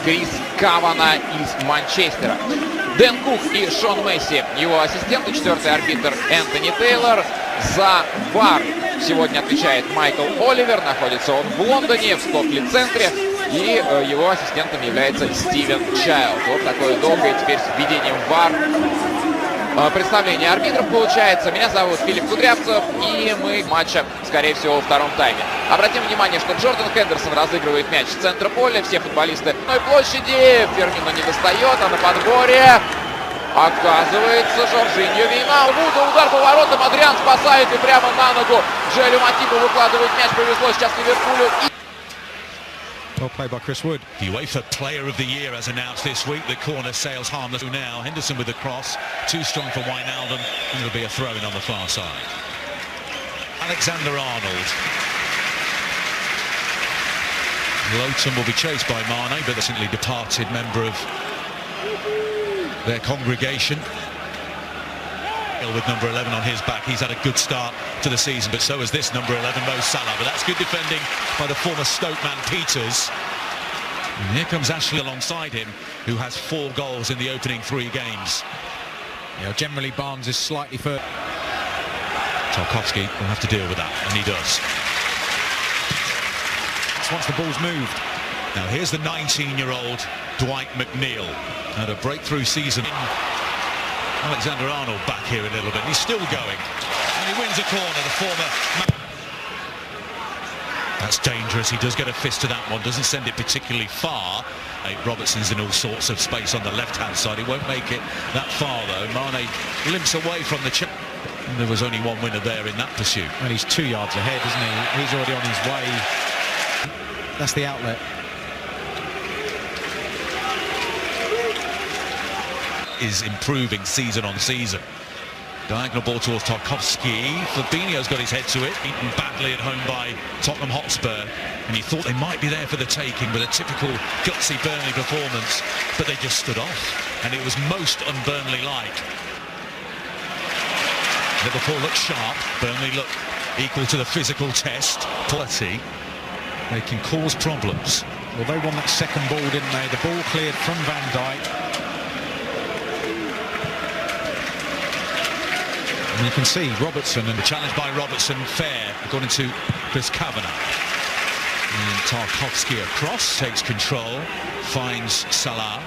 Крис Кавана из Манчестера. Дэн Кук и Шон Месси, его ассистенты. Четвертый арбитр Энтони Тейлор. За ВАР сегодня отвечает Майкл Оливер. Находится он в Лондоне, в Стокли-центре. И его ассистентом является Стивен Чайлд. Вот такое долгое теперь с введением ВАР представление арбитров получается. Меня зовут Филипп Кудрявцев, и мы матча, скорее всего, во втором тайме. Обратим внимание, что Джордан Хендерсон разыгрывает мяч с центра поля. Все футболисты на площади. Фермино не достает, а на подборе оказывается Жоржиньо Вейналдо. Удар по воротам, Адриан спасает, и прямо на ногу Джоэлю Матипу выкладывает мяч. Повезло сейчас Ливерпулю. Well played by Chris Wood. The UEFA Player of the Year as announced this week. The corner sails harmless now. Henderson with the cross. Too strong for Wijnaldum. And it'll be a throw-in on the far side. Alexander-Arnold. Lowton will be chased by Mane, but the recently departed member of their congregation. With number 11 on his back. He's had a good start to the season, but so has this number 11, Mo Salah. But that's good defending by the former Stoke man, Peters. And here comes Ashley alongside him, who has 4 goals in the opening 3 games. Yeah, generally Barnes is slightly further. Tarkowski will have to deal with that, and he does. That's once the ball's moved. Now here's the 19-year-old Dwight McNeil. Had a breakthrough season. Alexander-Arnold back here a little bit. He's still going. And he wins a corner, the former... That's dangerous. He does get a fist to that one. Doesn't send it particularly far. Robertson's in all sorts of space on the left-hand side. He won't make it that far, though. Mane limps away from the... There was only one winner there in that pursuit. And he's 2 yards ahead, isn't he? He's already on his way. That's the outlet. Is improving season on season. Diagonal ball towards Tarkowski. Fabinho's got his head to it. Beaten badly at home by Tottenham Hotspur, and he thought they might be there for the taking with a typical gutsy Burnley performance, but they just stood off, and it was most un-Burnley-like. Liverpool look sharp. Burnley look equal to the physical test. Quality. They can cause problems. Well, they won that second ball, didn't they? The ball cleared from Van Dijk. And you can see Robertson, and the challenge by Robertson fair, according to Chris Kavanagh. And Tarkowski across, takes control, finds Salah.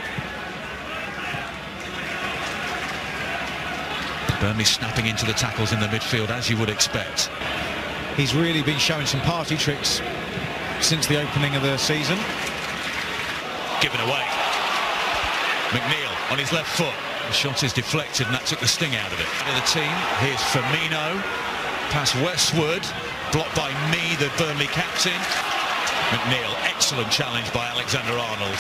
Burnley snapping into the tackles in the midfield, as you would expect. He's really been showing some party tricks since the opening of the season. Given away. McNeil on his left foot. The shot is deflected, and that took the sting out of it. Out of the team, here's Firmino. Pass Westwood, blocked by me, the Burnley captain. McNeil, excellent challenge by Alexander-Arnold.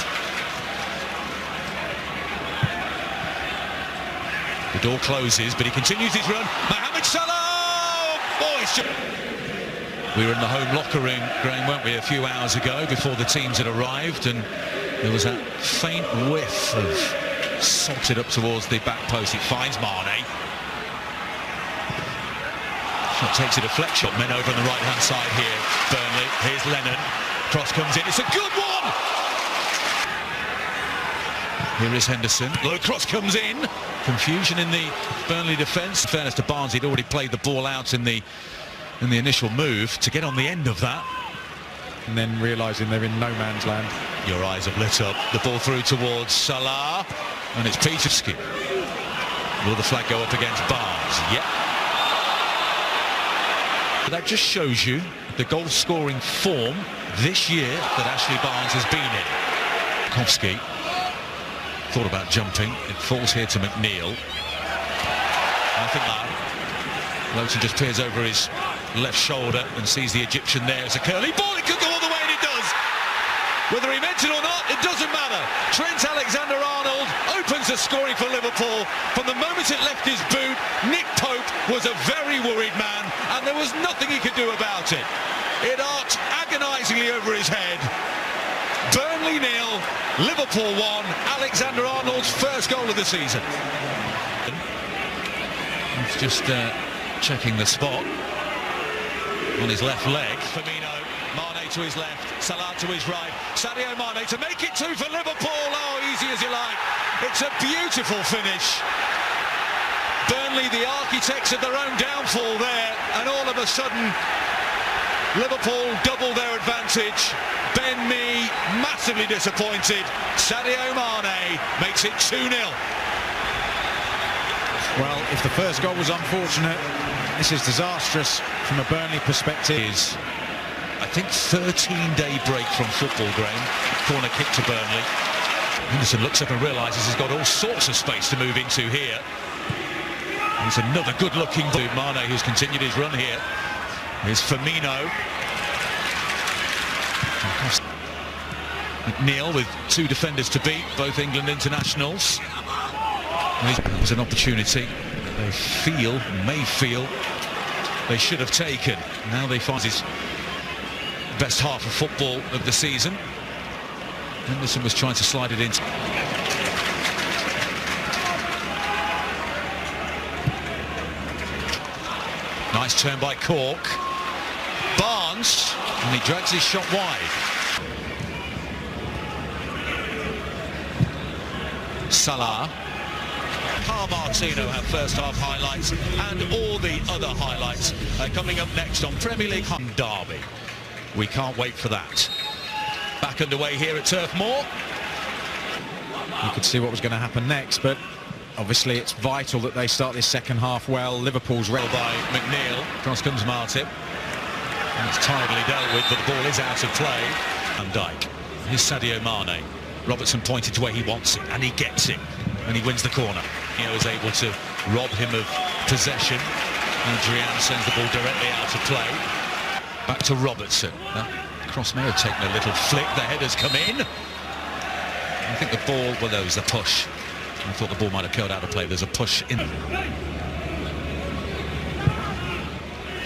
The door closes, but he continues his run. Mohamed Salah! We were in the home locker room, Graham, weren't we, a few hours ago before the teams had arrived, and there was that faint whiff of salted up towards the back post. It finds Mane. Shot takes a deflection. Men over on the right-hand side here. Burnley. Here's Lennon. Cross comes in. It's a good one! Here is Henderson. Low cross comes in. Confusion in the Burnley defence. In fairness to Barnes, he'd already played the ball out in the initial move. To get on the end of that, and then realising they're in no man's land. Your eyes have lit up. The ball through towards Salah, and it's Peterski. Will the flag go up against Barnes? Yep. That just shows you the goal-scoring form this year that Ashley Barnes has been in. Tarkowski thought about jumping. It falls here to McNeil. I think Lowton just peers over his left shoulder and sees the Egyptian there. It's a curly ball. It could go all the way, and it does. Whether he meant it or not, it doesn't matter. Trent Alexander-Arnold opens the scoring for Liverpool. From the moment it left his boot, Nick Pope was a very worried man, and there was nothing he could do about it. It arced agonisingly over his head. Burnley 0, Liverpool 1. Alexander-Arnold's first goal of the season. He's just checking the spot on his left leg. Firmino, Mane to his left, Salah to his right. Sadio Mane to make it 2 for Liverpool. It's a beautiful finish. Burnley, the architects of their own downfall there, and all of a sudden Liverpool double their advantage. Ben Mee massively disappointed. Sadio Mane makes it 2-0. Well, if the first goal was unfortunate, this is disastrous from a Burnley perspective. I think 13-day break from football, Graham. Corner kick to Burnley. Henderson looks up and realises he's got all sorts of space to move into here. There's another good-looking Mane, who's continued his run here. Here's Firmino. McNeil with two defenders to beat, both England internationals. There's an opportunity that they may feel they should have taken. Now they find his best half of football of the season. Henderson was trying to slide it in. Nice turn by Cork. Barnes, and he drags his shot wide. Salah. Martino have first half highlights, and all the other highlights coming up next on Premier League Derby. We can't wait for that. Back underway here at Turf Moor. You could see what was going to happen next, but obviously it's vital that they start this second half well. Liverpool's ready. By McNeil. Cross comes Martin. And it's tidily dealt with, but the ball is out of play. Van Dijk. Here's Sadio Mane. Robertson pointed to where he wants it, and he gets it. And he wins the corner. He was able to rob him of possession. And Adrian sends the ball directly out of play. Back to Robertson. That cross may have taken a little flick. The header's come in. I think the ball, well, there was a push. I thought the ball might have curled out of play. There's a push in.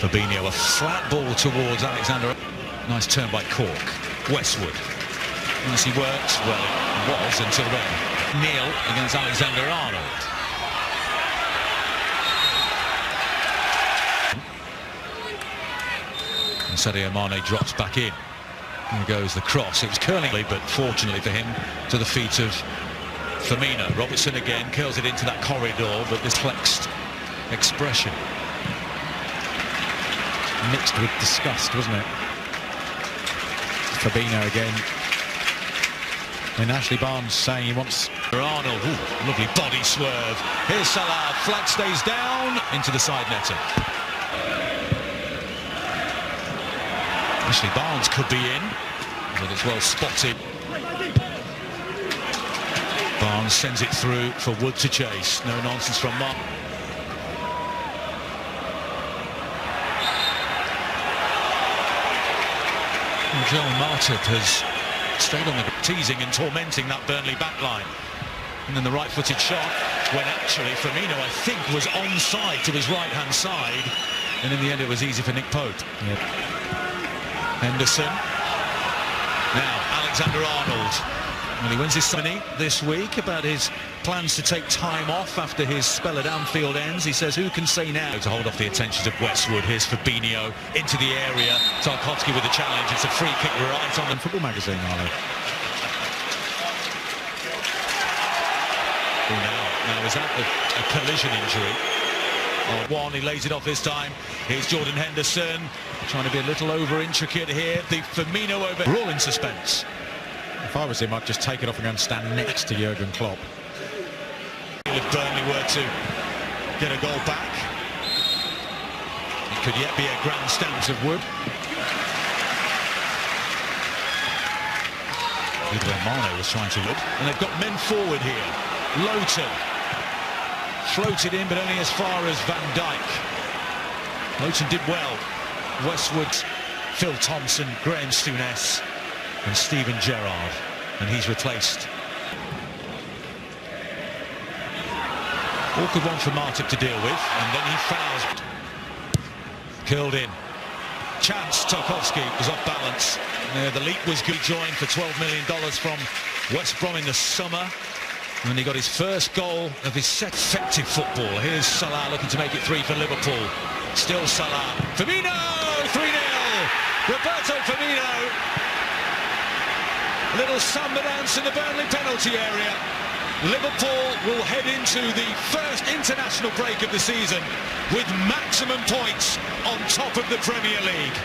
Fabinho, a flat ball towards Alexander. Nice turn by Cork. Westwood. As he works, well, it was until then. Neil against Alexander Arnold. And Sadio Mane drops back in. Here goes the cross. It was curling, but fortunately for him, to the feet of Firmino. Robertson again curls it into that corridor, but this flexed expression. Mixed with disgust, wasn't it? Fabinho again. And Ashley Barnes saying he wants... Arnold, ooh, lovely body swerve. Here's Salah, flag stays down into the side netting. Ashley Barnes could be in, but it's well spotted. Barnes sends it through for Wood to chase. No nonsense from Mark. Joel Martip has stayed on the teasing and tormenting that Burnley backline. And then the right-footed shot, when actually Firmino, I think, was onside to his right-hand side. And in the end, it was easy for Nick Pope. Yep. Henderson. Now, Alexander Arnold. Well, he wins his ceremony this week about his plans to take time off after his spell at Anfield ends. He says, who can say now? To hold off the attentions of Westwood. Here's Fabinho into the area. Tarkowski with the challenge. It's a free kick right on the Football magazine, Arlo. Now is that a collision injury? One, he lays it off this time. Here's Jordan Henderson, trying to be a little over-intricate here. The Firmino over... We're all in suspense. If I was him, I'd just take it off and go and stand next to Jurgen Klopp. If Burnley were to get a goal back, it could yet be a grand stamp of Wood. Mane was trying to look, and they've got men forward here. Loughton floated in, but only as far as Van Dijk. Loughton did well. Westwood, Phil Thompson, Graham Souness, and Steven Gerrard, and he's replaced. Awkward one for Martip to deal with, and then he fouls. Curled in. Chance, Tarkowski was off balance. The leap was good. Joined for $12 million from West Brom in the summer. And he got his first goal of his set. Effective football. Here's Salah looking to make it 3 for Liverpool. Still Salah. Firmino! 3-0! Roberto Firmino. A little samba dance in the Burnley penalty area. Liverpool will head into the first international break of the season with maximum points on top of the Premier League.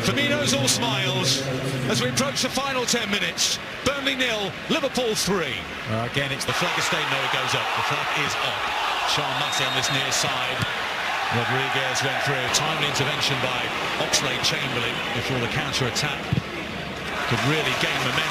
Firmino's all smiles as we approach the final 10 minutes. Burnley 0, Liverpool 3. Again, it's The flag is staying, no, it goes up. The flag is up. Sean Massey on this near side. Rodriguez went through. Timely intervention by Oxlade-Chamberlain before the counter-attack could really gain momentum.